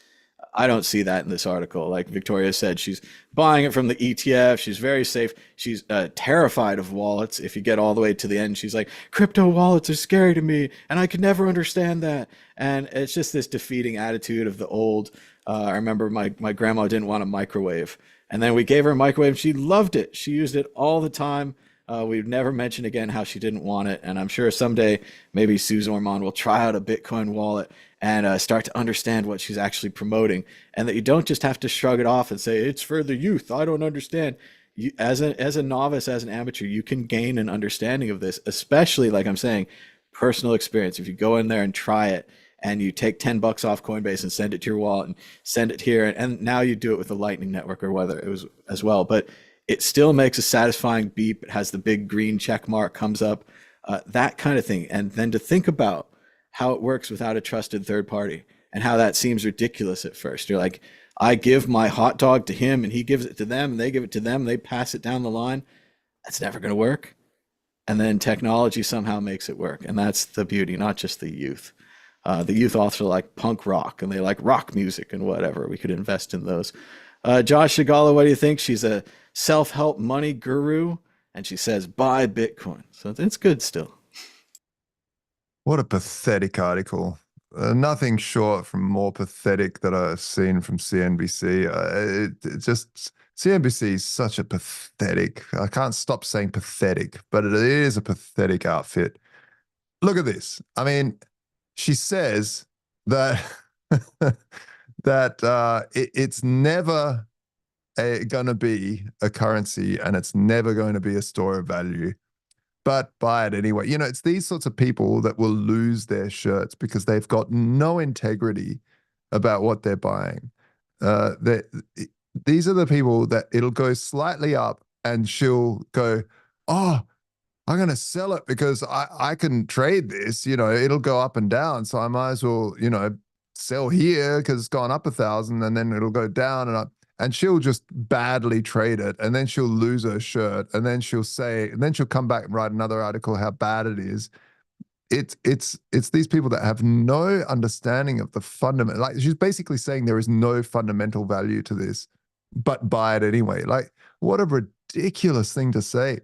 I don't see that in this article. Like Victoria said, she's buying it from the ETF. She's very safe. She's terrified of wallets. If you get all the way to the end, she's like, crypto wallets are scary to me, and I could never understand that. And it's just this defeating attitude of the old. I remember my grandma didn't want a microwave, and then we gave her a microwave, and she loved it. She used it all the time. We've never mentioned again how she didn't want it. And I'm sure someday maybe Suze Orman will try out a Bitcoin wallet and start to understand what she's actually promoting, and that you don't just have to shrug it off and say, it's for the youth, I don't understand. You, as a novice, as an amateur, you can gain an understanding of this, especially, like I'm saying, personal experience. If you go in there and try it, and you take $10 off Coinbase and send it to your wallet and send it here, and now you do it with the Lightning Network or whether it was as well. But it still makes a satisfying beep. It has the big green check mark comes up, that kind of thing. And then to think about how it works without a trusted third party and how that seems ridiculous at first. You're like, I give my hot dog to him and he gives it to them and they give it to them. And they pass it down the line. That's never going to work. And then technology somehow makes it work. And that's the beauty, not just the youth. The youth also like punk rock and they like rock music and whatever. We could invest in those. Josh Shigala, what do you think? She's a self-help money guru, and she says, buy Bitcoin. So it's good still. What a pathetic article. Nothing short from more pathetic that I've seen from CNBC. CNBC is such a pathetic, I can't stop saying pathetic, but it is a pathetic outfit. Look at this. I mean, she says that it's never going to be a currency and it's never going to be a store of value, but buy it anyway. It's these sorts of people that will lose their shirts because they've got no integrity about what they're buying. These are the people that it'll go slightly up and she'll go, oh, I'm going to sell it because I can trade this, it'll go up and down. So I might as well, sell here because it's gone up 1,000 and then it'll go down and up. And she'll just badly trade it, and then she'll lose her shirt, and then she'll come back and write another article how bad it is. It's these people that have no understanding of the fundamental. Like she's basically saying there is no fundamental value to this, but buy it anyway. Like what a ridiculous thing to say.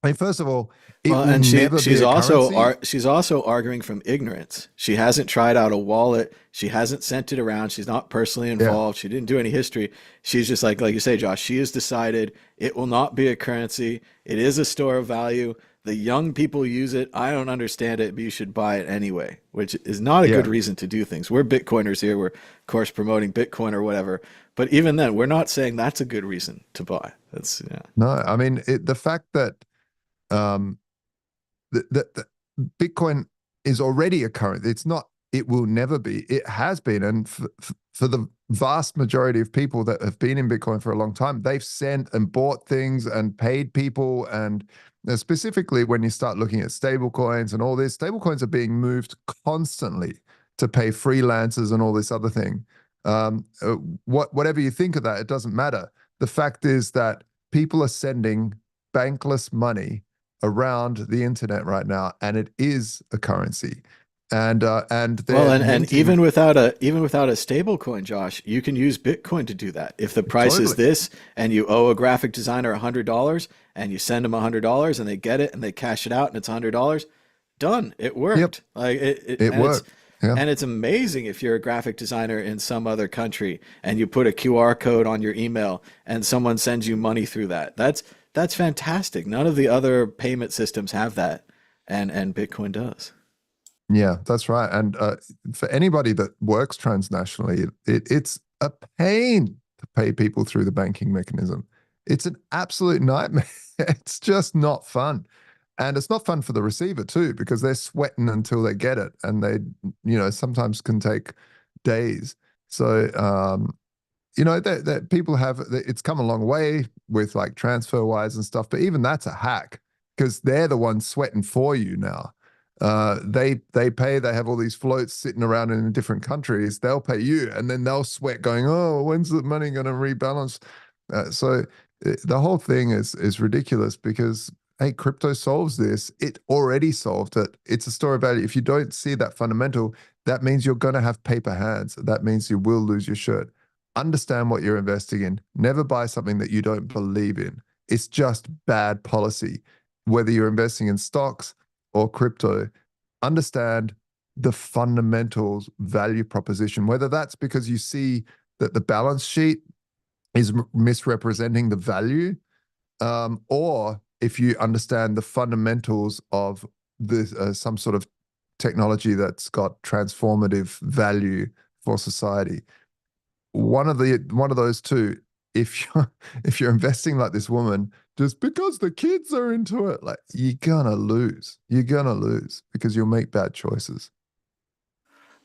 I mean, first of all, she's also arguing from ignorance. She hasn't tried out a wallet. She hasn't sent it around. She's not personally involved. Yeah. She didn't do any history. She's just like you say, Josh, she has decided it will not be a currency. It is a store of value. The young people use it. I don't understand it, but you should buy it anyway, which is not a good reason to do things. We're Bitcoiners here. We're, of course, promoting Bitcoin or whatever. But even then, we're not saying that's a good reason to buy. No, I mean, the fact that the Bitcoin is already a currency. It's not, it will never be. It has been. And for the vast majority of people that have been in Bitcoin for a long time, they've sent and bought things and paid people. And specifically when you start looking at stable coins and all this, stable coins are being moved constantly to pay freelancers and all this other thing. Whatever you think of that, it doesn't matter. The fact is that people are sending bankless money around the internet right now, and it is a currency. And even without a stable coin, Josh, you can use Bitcoin to do that. If the price is this, and you owe a graphic designer $100, and you send them $100, and they get it, and they cash it out, and it's $100, done. It worked. Yep. Like it worked. Yeah. And it's amazing if you're a graphic designer in some other country, and you put a QR code on your email, and someone sends you money through that. That's That's fantastic. None of the other payment systems have that, and Bitcoin does. Yeah, that's right. And for anybody that works transnationally, it's a pain to pay people through the banking mechanism. It's an absolute nightmare. It's just not fun. And it's not fun for the receiver too, because they're sweating until they get it. And they, sometimes can take days. So, that people have, it's come a long way with like TransferWise and stuff, but even that's a hack because they're the ones sweating for you now. They pay, they have all these floats sitting around in different countries. They'll pay you, and then they'll sweat going, oh, when's the money going to rebalance? The whole thing is ridiculous because, hey, crypto solves this. It already solved it. It's a store of value. If you don't see that fundamental, that means you're going to have paper hands. That means you will lose your shirt. Understand what you're investing in. Never buy something that you don't believe in. It's just bad policy. Whether you're investing in stocks or crypto, understand the fundamentals value proposition, whether that's because you see that the balance sheet is misrepresenting the value, or if you understand the fundamentals of this, some sort of technology that's got transformative value for society. One of those two. If you're investing like this woman, just because the kids are into it, like you're gonna lose. You're gonna lose because you'll make bad choices.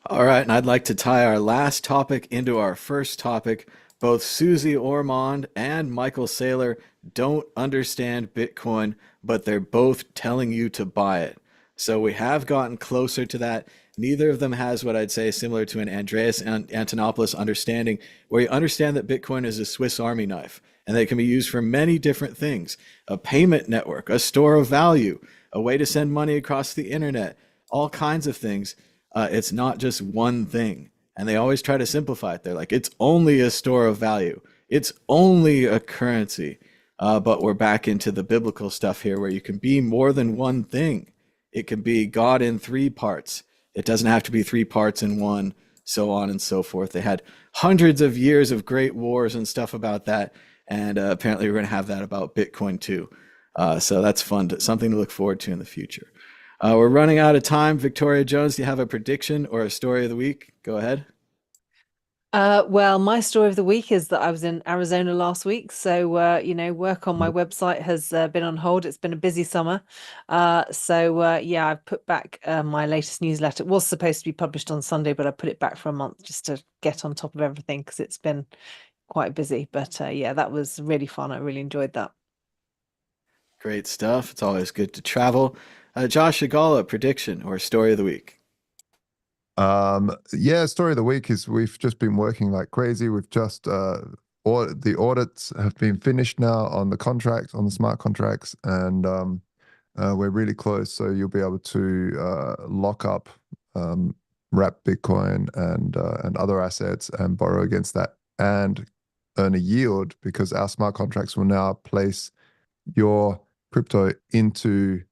All right, and I'd like to tie our last topic into our first topic. Both Suze Orman and Michael Saylor don't understand Bitcoin, but they're both telling you to buy it. So we have gotten closer to that. Neither of them has what I'd say is similar to an Andreas Antonopoulos understanding, where you understand that Bitcoin is a Swiss Army knife and they can be used for many different things: a payment network, a store of value, a way to send money across the internet, all kinds of things. It's not just one thing. And they always try to simplify it. They're like, it's only a store of value, it's only a currency. But we're back into the biblical stuff here, where you can be more than one thing. It can be God in three parts. It doesn't have to be three parts in one, so on and so forth. They had hundreds of years of great wars and stuff about that. And apparently we're going to have that about Bitcoin too. So that's fun, something to look forward to in the future. We're running out of time. Victoria Jones, do you have a prediction or a story of the week? Go ahead. Well, my story of the week is that I was in Arizona last week. So, work on my website has been on hold. It's been a busy summer. Yeah, I've put back my latest newsletter. It was supposed to be published on Sunday, but I put it back for a month just to get on top of everything because it's been quite busy. But yeah, that was really fun. I really enjoyed that. Great stuff. It's always good to travel. Josh Agala, prediction or story of the week? Yeah, story of the week is we've just been working like crazy. We've just the audits have been finished now on the contract, on the smart contracts, and we're really close. So you'll be able to lock up wrap Bitcoin and other assets and borrow against that and earn a yield, because our smart contracts will now place your crypto into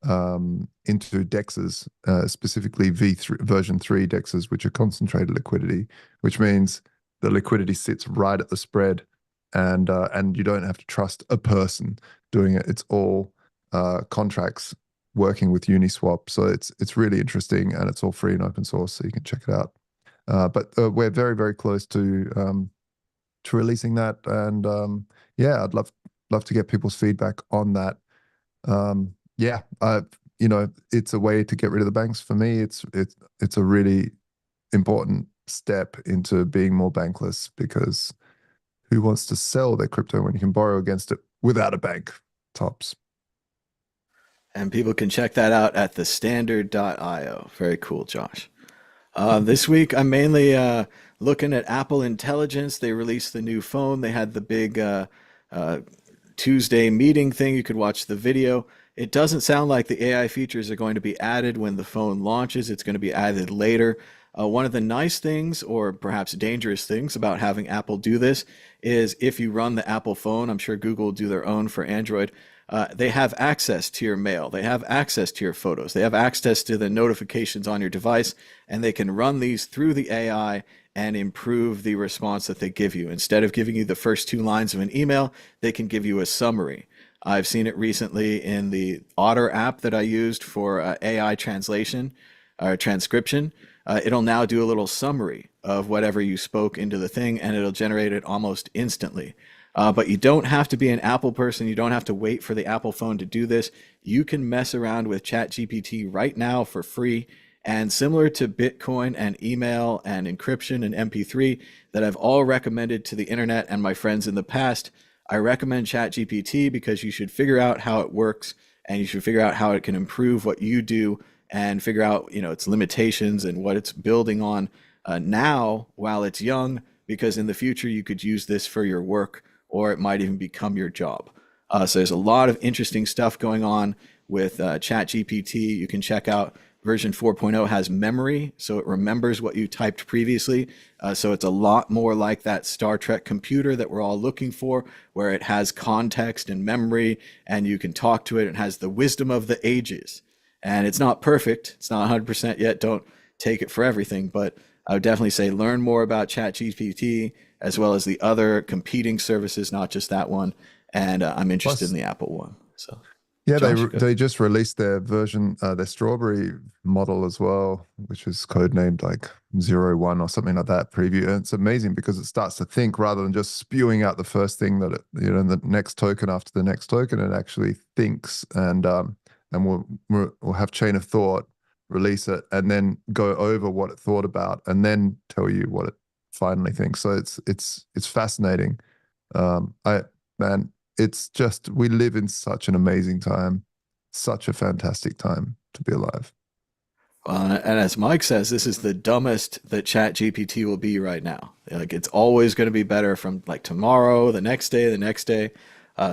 DEXs, specifically V3 version 3 DEXs, which are concentrated liquidity, which means the liquidity sits right at the spread, and you don't have to trust a person doing it. It's all contracts working with Uniswap. So it's really interesting, and it's all free and open source, so you can check it out. But we're very, very close to releasing that, and yeah, I'd love to get people's feedback on that. Yeah, it's a way to get rid of the banks. For me, it's a really important step into being more bankless, because who wants to sell their crypto when you can borrow against it without a bank? Tops. And people can check that out at thestandard.io. Very cool, Josh. This week, I'm mainly looking at Apple Intelligence. They released the new phone. They had the big Tuesday meeting thing. You could watch the video. It doesn't sound like the AI features are going to be added when the phone launches. It's going to be added later. One of the nice things, or perhaps dangerous things, about having Apple do this is if you run the Apple phone, I'm sure Google will do their own for Android, they have access to your mail. They have access to your photos. They have access to the notifications on your device, and they can run these through the AI and improve the response that they give you. Instead of giving you the first two lines of an email, they can give you a summary. I've seen it recently in the Otter app that I used for AI translation or transcription. It'll now do a little summary of whatever you spoke into the thing, and it'll generate it almost instantly. But you don't have to be an Apple person. You don't have to wait for the Apple phone to do this. You can mess around with ChatGPT right now for free. And similar to Bitcoin and email and encryption and MP3 that I've all recommended to the internet and my friends in the past, I recommend ChatGPT because you should figure out how it works and you should figure out how it can improve what you do and figure out, its limitations and what it's building on now while it's young, because in the future you could use this for your work or it might even become your job. So there's a lot of interesting stuff going on with ChatGPT. You can check out version 4.0 has memory, so it remembers what you typed previously. So it's a lot more like that Star Trek computer that we're all looking for, where it has context and memory, and you can talk to it. It has the wisdom of the ages. And it's not perfect. It's not 100% yet. Don't take it for everything, but I would definitely say learn more about ChatGPT as well as the other competing services, not just that one. And I'm interested in the Apple one. So. Yeah, Josh, they just released their version, their Strawberry model as well, which is codenamed like 01 or something like that preview. And it's amazing because it starts to think rather than just spewing out the first thing that it, the next token after the next token. It actually thinks and we'll have chain of thought, release it, and then go over what it thought about, and then tell you what it finally thinks. So it's fascinating. It's just, we live in such an amazing time, such a fantastic time to be alive. And as Mike says, this is the dumbest that ChatGPT will be right now. Like, it's always going to be better from like tomorrow, the next day, the next day.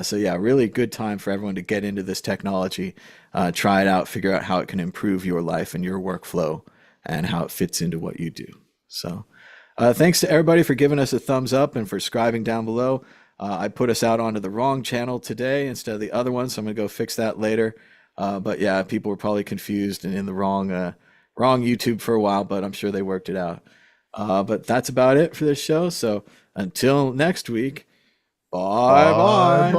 So yeah, really good time for everyone to get into this technology, try it out, figure out how it can improve your life and your workflow and how it fits into what you do. So thanks to everybody for giving us a thumbs up and for subscribing down below. I put us out onto the wrong channel today instead of the other one, so I'm going to go fix that later. But yeah, people were probably confused and in the wrong YouTube for a while, but I'm sure they worked it out. But that's about it for this show. So until next week, bye. Bye.